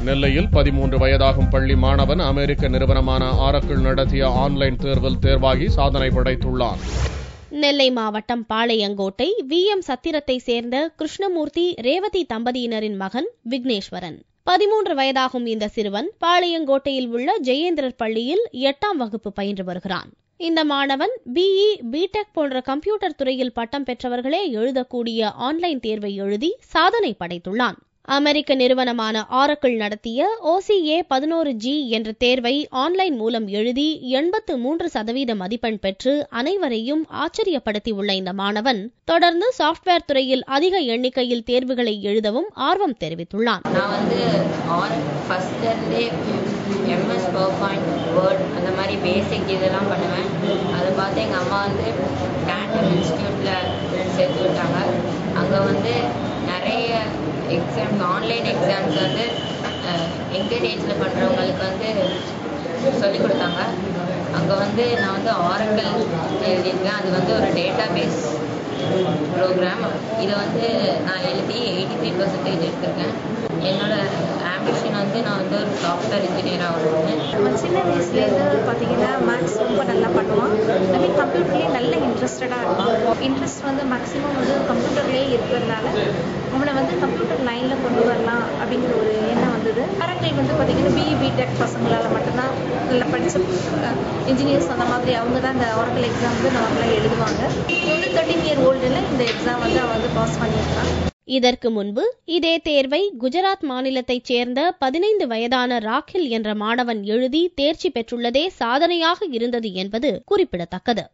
நெல்லையில் 13 வயதாகும் பள்ளி மாணவன் அமெரிக்க நிறுவனமான ஆரக்கிள் நடத்திய ஆன்லைன் தேர்வில் தேர்வாகி சாதனை படைத்துள்ளார். நெல்லை மாவட்டம் பாளையங்கோட்டை VM சத்திரத்தை சேர்ந்த கிருஷ்ணமூர்த்தி ரேவதி தம்பதியினரின் மகன் விக்னேஸ்வரன். 13 வயதாகும் இந்த சிறுவன் பாளையங்கோட்டையில் உள்ள ஜெயேந்திரர் பள்ளியில் 8ஆம் வகுப்பு பயின்று வருகிறான். இந்த மாணவன் BE, BTech போன்ற கம்ப்யூட்டர் துறையில் பட்டம் பெற்றவர்களே எழுதக்கூடிய ஆன்லைன் தேர்வை எழுதி சாதனை படைத்துள்ளான். அமெரிக்க நிறுவனமான ஆரக்கிள் நடத்திய OCA 11G என்ற தேர்வை ஆன்லைன் மூலம் எழுதி 83% மதிப்பெண் பெற்று அனைவரையும் ஆச்சரியப்படுத்தியுள்ள இந்த மாணவன் தொடர்ந்து சாப்ட்வேர் துறையில் அதிக எண்ணிக்கையில் தேர்வுகளை எழுதவும் ஆர்வம் தெரிவித்துள்ளான். MS PowerPoint, Word அந்த மாதிரி பேசிக் இதெல்லாம் பண்ணுவேன். அதை பார்த்து எங்கள் அம்மா கேண்டல் இன்ஸ்டியூட்டில் சேர்த்து விட்டாங்க. அங்கே நிறைய எக்ஸாம்ஸ், ஆன்லைன் எக்ஸாம்ஸ் எங்கள் ஏஜில் பண்ணுறவங்களுக்கு சொல்லிக் கொடுத்தாங்க. அங்கே நான் ஆரக்கிள் எழுதியிருக்கேன். அது ஒரு டேட்டா பேஸ் ப்ரோக்ராம். இதை நான் எழுதி 83% எடுத்திருக்கேன். என்னோட ஆம்பிஷன் நான் ஒரு சாஃப்ட்வேர் இன்ஜினியராக ஆகணும். சின்ன வயசுலேருந்து பார்த்தீங்கன்னா மேக்ஸ் ரொம்ப நல்லா பண்ணுவான். அதுமாதிரி கம்ப்யூட்டர்லேயே நல்ல இன்ட்ரெஸ்டடாக இருப்பான். இன்ட்ரெஸ்ட் மேக்ஸிமம் கம்ப்யூட்டர்லேயே இருக்கிறதுனால அவனை கம்ப்யூட்டர் லைனில் கொண்டு வரலாம் அப்படிங்கிற ஒரு எண்ணம் வந்தது. ஆரக்கிள் பார்த்தீங்கன்னா BE, BTech பசங்களால் மட்டும்தான் நல்லா படித்த இன்ஜினியர்ஸ் அந்த மாதிரி அவங்க தான் இந்த ஆரக்கிள் எக்ஸாம் நார்மலாக எழுதுவாங்க. 13 year oldல இந்த எக்ஸாம் அவன் பாஸ் பண்ணியிருக்கான். இதற்கு முன்பு இதே தேர்வை குஜராத் மாநிலத்தைச் சேர்ந்த 15 வயதான ராகில் என்ற மாணவன் எழுதி தேர்ச்சி பெற்றுள்ளதே சாதனையாக இருந்தது என்பது குறிப்பிடத்தக்கது.